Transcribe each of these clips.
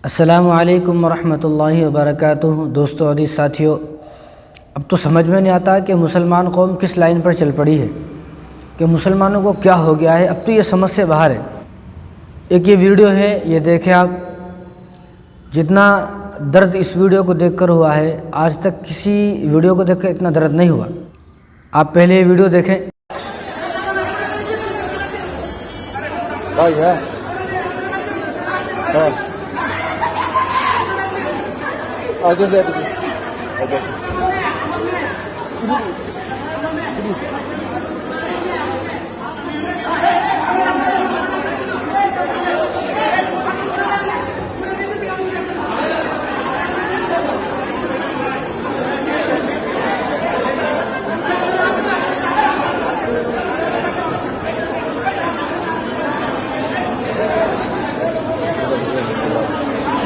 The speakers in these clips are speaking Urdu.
السلام علیکم ورحمۃ اللہ وبرکاتہ۔ دوستو عزیز ساتھیو، اب تو سمجھ میں نہیں آتا کہ مسلمان قوم کس لائن پر چل پڑی ہے، کہ مسلمانوں کو کیا ہو گیا ہے۔ اب تو یہ سمجھ سے باہر ہے۔ ایک یہ ویڈیو ہے، یہ دیکھیں آپ، جتنا درد اس ویڈیو کو دیکھ کر ہوا ہے آج تک کسی ویڈیو کو دیکھ کر اتنا درد نہیں ہوا۔ آپ پہلے یہ ویڈیو دیکھیں۔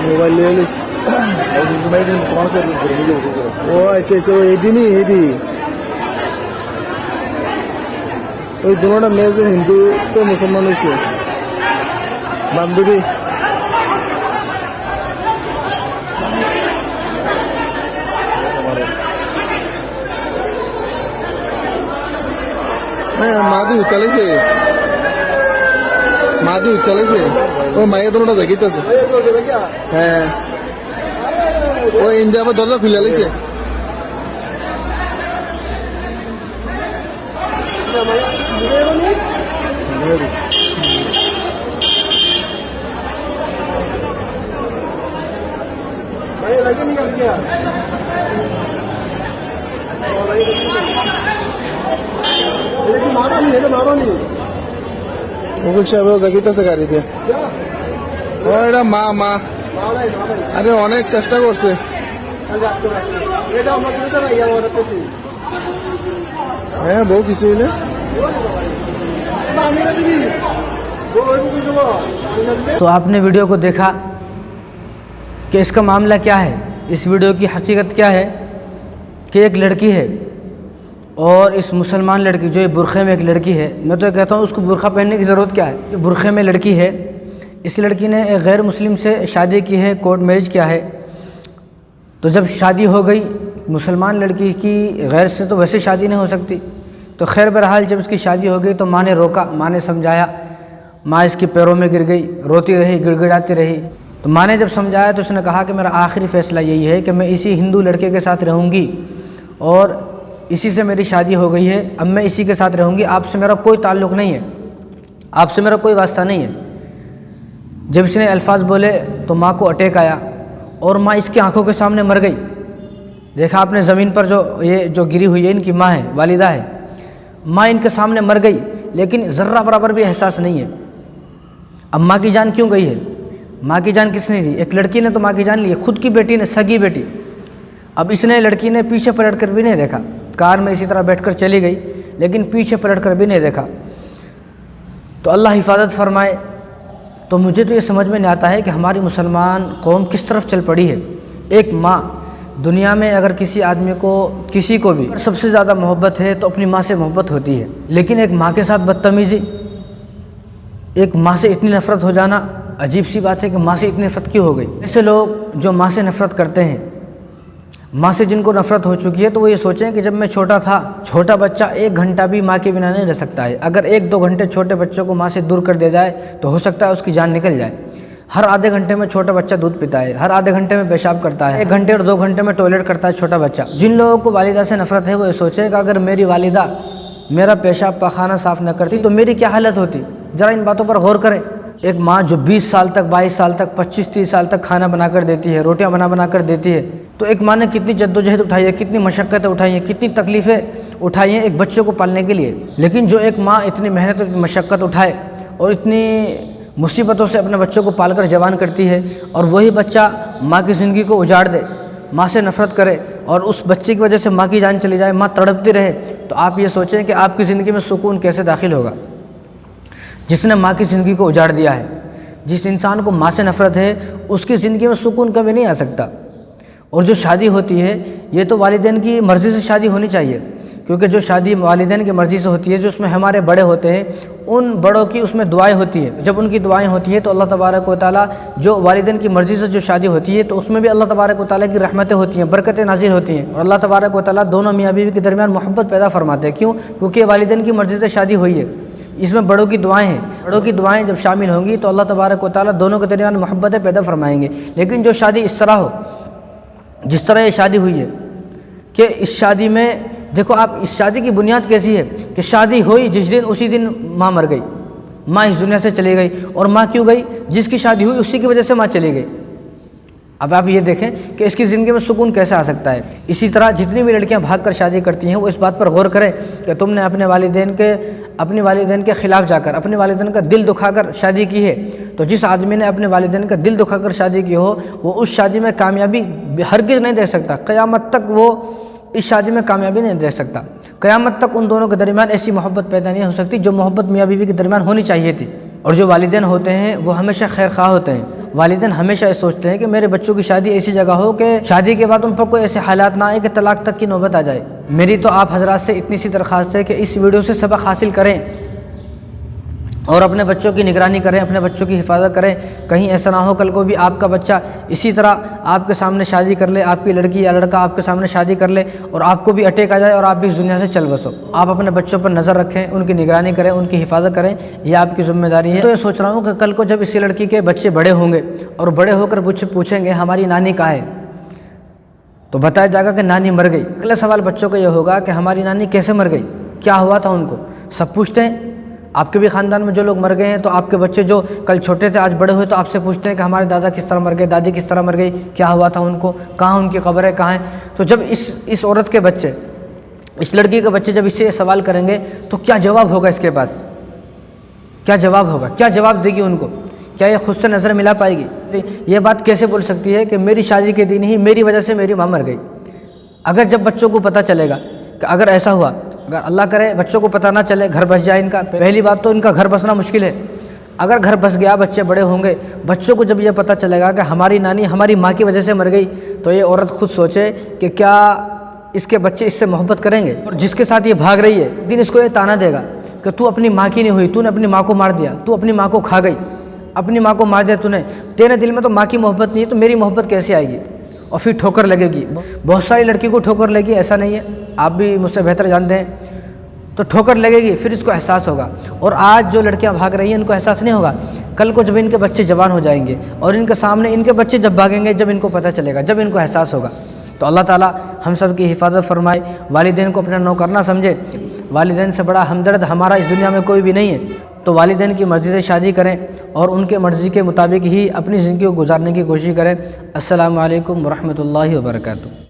মোবাইল নিয়ে নিস ও আচ্ছা আচ্ছা এটি ওই দুটা মেয়ে যে হিন্দু তো মুসলমান হয়েছে বান্ধবী হ্যাঁ মাদি উত্তালেছে ওই মায়ের দুটা দেখিতেছে হ্যাঁ ও ইন্ডিয়া আবার দরজা খুলে লাইছে মুকুল সাহেব দেখিতেছে গাড়িতে ও এটা মা মা আরে অনেক চেষ্টা করছে হ্যাঁ বহু কিছু না تو آپ نے ویڈیو کو دیکھا کہ اس کا معاملہ کیا ہے۔ اس ویڈیو کی حقیقت کیا ہے کہ ایک لڑکی ہے، اور اس مسلمان لڑکی جو برقعے میں ایک لڑکی ہے، میں تو کہتا ہوں اس کو برقعہ پہننے کی ضرورت کیا ہے۔ جو برقعے میں لڑکی ہے، اس لڑکی نے ایک غیر مسلم سے شادی کی ہے، کورٹ میرج کیا ہے۔ تو جب شادی ہو گئی مسلمان لڑکی کی، غیر سے تو ویسے شادی نہیں ہو سکتی، تو خیر بہرحال جب اس کی شادی ہو گئی تو ماں نے روکا، ماں نے سمجھایا، ماں اس کے پیروں میں گر گئی، روتی رہی، گڑ گڑاتی رہی۔ تو ماں نے جب سمجھایا تو اس نے کہا کہ میرا آخری فیصلہ یہی ہے کہ میں اسی ہندو لڑکے کے ساتھ رہوں گی، اور اسی سے میری شادی ہو گئی ہے، اب میں اسی کے ساتھ رہوں گی، آپ سے میرا کوئی تعلق نہیں ہے، آپ سے میرا کوئی واسطہ نہیں ہے۔ جب اس نے الفاظ بولے تو ماں کو اٹیک آیا، اور ماں اس کی آنکھوں کے سامنے مر گئی۔ دیکھا آپ نے زمین پر جو گری ہوئی ہے ان کی ماں ہے، والدہ ہے، ماں ان کے سامنے مر گئی، لیکن ذرہ برابر بھی احساس نہیں ہے۔ اب ماں کی جان کیوں گئی ہے؟ ماں کی جان کس نے دی؟ ایک لڑکی نے تو ماں کی جان لی ہے، خود کی بیٹی نے، سگی بیٹی۔ اب اس نے لڑکی نے پیچھے پلٹ کر بھی نہیں دیکھا، کار میں اسی طرح بیٹھ کر چلی گئی، لیکن پیچھے پلٹ کر بھی نہیں دیکھا۔ تو اللہ حفاظت فرمائے۔ تو مجھے تو یہ سمجھ میں نہیں آتا ہے کہ ہماری مسلمان قوم کس طرف چل پڑی ہے۔ ایک ماں، دنیا میں اگر کسی آدمی کو، کسی کو بھی سب سے زیادہ محبت ہے تو اپنی ماں سے محبت ہوتی ہے، لیکن ایک ماں کے ساتھ بدتمیزی، ایک ماں سے اتنی نفرت ہو جانا، عجیب سی بات ہے کہ ماں سے اتنی نفرت کیوں ہو گئی۔ ایسے لوگ جو ماں سے نفرت کرتے ہیں، ماں سے جن کو نفرت ہو چکی ہے، تو وہ یہ سوچیں کہ جب میں چھوٹا تھا، چھوٹا بچہ 1 گھنٹہ بھی ماں کے بنا نہیں رہ سکتا ہے۔ اگر 1-2 گھنٹے چھوٹے بچوں کو ماں سے دور کر دیا جائے تو ہو سکتا ہے اس کی جان نکل جائے۔ ہر آدھے گھنٹے میں چھوٹا بچہ دودھ پیتا ہے، ہر آدھے گھنٹے میں پیشاب کرتا ہے، 1 گھنٹے اور 2 گھنٹے میں ٹوائلٹ کرتا ہے چھوٹا بچہ۔ جن لوگوں کو والدہ سے نفرت ہے وہ یہ سوچے کہ اگر میری والدہ میرا پیشاب پاخانہ صاف نہ کرتی تو میری کیا حالت ہوتی۔ ذرا ان باتوں پر غور کریں۔ ایک ماں جو 20 سال تک، 22 سال تک، 25-30 سال تک کھانا بنا کر دیتی ہے، روٹیاں بنا کر دیتی ہے، تو ایک ماں نے کتنی جدوجہد اٹھائی ہے، کتنی مشقتیں اٹھائی ہیں، کتنی تکلیفیں اٹھائی ہیں ایک بچے کو پالنے کے لیے۔ لیکن جو ایک ماں اتنی محنت اور مشقت اٹھائے اور اتنی مصیبتوں سے اپنے بچوں کو پال کر جوان کرتی ہے، اور وہی بچہ ماں کی زندگی کو اجاڑ دے، ماں سے نفرت کرے، اور اس بچے کی وجہ سے ماں کی جان چلی جائے، ماں تڑپتی رہے، تو آپ یہ سوچیں کہ آپ کی زندگی میں سکون کیسے داخل ہوگا۔ جس نے ماں کی زندگی کو اجاڑ دیا ہے، جس انسان کو ماں سے نفرت ہے، اس کی زندگی میں سکون کبھی نہیں آ سکتا۔ اور جو شادی ہوتی ہے یہ تو والدین کی مرضی سے شادی ہونی چاہیے، کیونکہ جو شادی والدین کی مرضی سے ہوتی ہے، جو اس میں ہمارے بڑے ہوتے ہیں، ان بڑوں کی اس میں دعائیں ہوتی ہیں۔ جب ان کی دعائیں ہوتی ہیں تو اللہ تبارک و تعالیٰ، جو والدین کی مرضی سے جو شادی ہوتی ہے تو اس میں بھی اللہ تبارک و تعالیٰ کی رحمتیں ہوتی ہیں، برکتیں نازل ہوتی ہیں، اور اللہ تبارک و تعالیٰ دونوں میاں بیوی کے درمیان محبت پیدا فرماتے ہیں۔ کیوں؟ کیونکہ والدین کی مرضی سے شادی ہوئی ہے، اس میں بڑوں کی دعائیں ہیں، بڑوں کی دعائیں جب شامل ہوں گی تو اللہ تبارک و تعالیٰ دونوں کے درمیان محبتیں پیدا فرمائیں گے۔ لیکن جو شادی اس طرح ہو، جس طرح یہ شادی ہوئی ہے کہ اس شادی میں دیکھو آپ، اس شادی کی بنیاد کیسی ہے کہ شادی ہوئی جس دن، اسی دن ماں مر گئی، ماں اس دنیا سے چلی گئی۔ اور ماں کیوں گئی؟ جس کی شادی ہوئی اسی کی وجہ سے ماں چلی گئی۔ اب آپ یہ دیکھیں کہ اس کی زندگی میں سکون کیسے آ سکتا ہے۔ اسی طرح جتنی بھی لڑکیاں بھاگ کر شادی کرتی ہیں وہ اس بات پر غور کریں کہ تم نے اپنے والدین کے خلاف جا کر، اپنے والدین کا دل دکھا کر شادی کی ہے، تو جس آدمی نے اپنے والدین کا دل دکھا کر شادی کی ہو وہ اس شادی میں کامیابی ہرگز نہیں دے سکتا، قیامت تک وہ اس شادی میں کامیابی نہیں دے سکتا، قیامت تک ان دونوں کے درمیان ایسی محبت پیدا نہیں ہو سکتی جو محبت میاں بیوی کے درمیان ہونی چاہیے تھی۔ اور جو والدین ہوتے ہیں وہ ہمیشہ خیر خواہ ہوتے ہیں، والدین ہمیشہ یہ سوچتے ہیں کہ میرے بچوں کی شادی ایسی جگہ ہو کہ شادی کے بعد ان پر کوئی ایسے حالات نہ آئے کہ طلاق تک کی نوبت آ جائے۔ میری تو آپ حضرات سے اتنی سی درخواست ہے کہ اس ویڈیو سے سبق حاصل کریں اور اپنے بچوں کی نگرانی کریں، اپنے بچوں کی حفاظت کریں۔ کہیں ایسا نہ ہو کل کو بھی آپ کا بچہ اسی طرح آپ کے سامنے شادی کر لے، آپ کی لڑکی یا لڑکا آپ کے سامنے شادی کر لے اور آپ کو بھی اٹیک آ جائے اور آپ بھی اس دنیا سے چل بسو۔ آپ اپنے بچوں پر نظر رکھیں، ان کی نگرانی کریں، ان کی حفاظت کریں، یہ آپ کی ذمہ داری ہے۔ تو یہ سوچ رہا ہوں کہ کل کو جب اسی لڑکی کے بچے بڑے ہوں گے اور بڑے ہو کر پوچھیں گے ہماری نانی کہاں ہے، تو بتایا جائے گا کہ نانی مر گئی۔ اگلا سوال بچوں کا یہ ہوگا کہ ہماری نانی کیسے مر گئی، کیا ہوا تھا ان کو؟ سب پوچھتے ہیں۔ آپ کے بھی خاندان میں جو لوگ مر گئے ہیں تو آپ کے بچے جو کل چھوٹے تھے آج بڑے ہوئے تو آپ سے پوچھتے ہیں کہ ہمارے دادا کس طرح مر گئے، دادی کس طرح مر گئی، کیا ہوا تھا ان کو، کہاں ان کی قبر ہے، کہاں ہے۔ تو جب اس عورت کے بچے، اس لڑکی کے بچے جب اس سے یہ سوال کریں گے تو کیا جواب ہوگا اس کے پاس؟ کیا جواب ہوگا؟ کیا جواب دے گی ان کو؟ کیا یہ خود سے نظر ملا پائے گی؟ یہ بات کیسے بول سکتی ہے کہ میری شادی کے دن ہی میری وجہ سے میری ماں مر گئی؟ اگر جب بچوں کو پتہ چلے گا کہ اگر ایسا ہوا، اگر اللہ کرے بچوں کو پتہ نہ چلے، گھر بس جائے ان کا، پہلی بات تو ان کا گھر بسنا مشکل ہے۔ اگر گھر بس گیا، بچے بڑے ہوں گے، بچوں کو جب یہ پتہ چلے گا کہ ہماری نانی ہماری ماں کی وجہ سے مر گئی، تو یہ عورت خود سوچے کہ کیا اس کے بچے اس سے محبت کریں گے؟ اور جس کے ساتھ یہ بھاگ رہی ہے ایک دن اس کو یہ تانا دے گا کہ تو اپنی ماں کی نہیں ہوئی، تو نے اپنی ماں کو مار دیا، تو اپنی ماں کو کھا گئی، اپنی ماں کو مار دیا تو نے، تیرے دل میں تو ماں کی محبت نہیں ہے، تو میری محبت کیسے آئے گی؟ اور پھر ٹھوکر لگے گی۔ بہت ساری لڑکی کو ٹھوکر لگی، ایسا نہیں ہے، آپ بھی مجھ سے بہتر جانتے ہیں۔ تو ٹھوکر لگے گی، پھر اس کو احساس ہوگا۔ اور آج جو لڑکیاں بھاگ رہی ہیں ان کو احساس نہیں ہوگا، کل کو جب ان کے بچے جوان ہو جائیں گے اور ان کے سامنے ان کے بچے جب بھاگیں گے، جب ان کو پتہ چلے گا، جب ان کو احساس ہوگا۔ تو اللہ تعالیٰ ہم سب کی حفاظت فرمائے، والدین کو اپنا نوکر نہ سمجھے۔ والدین سے بڑا ہمدرد ہمارا اس دنیا میں کوئی بھی نہیں ہے۔ تو والدین کی مرضی سے شادی کریں اور ان کے مرضی کے مطابق ہی اپنی زندگی کو گزارنے کی کوشش کریں۔ السلام علیکم ورحمۃ اللہ وبرکاتہ۔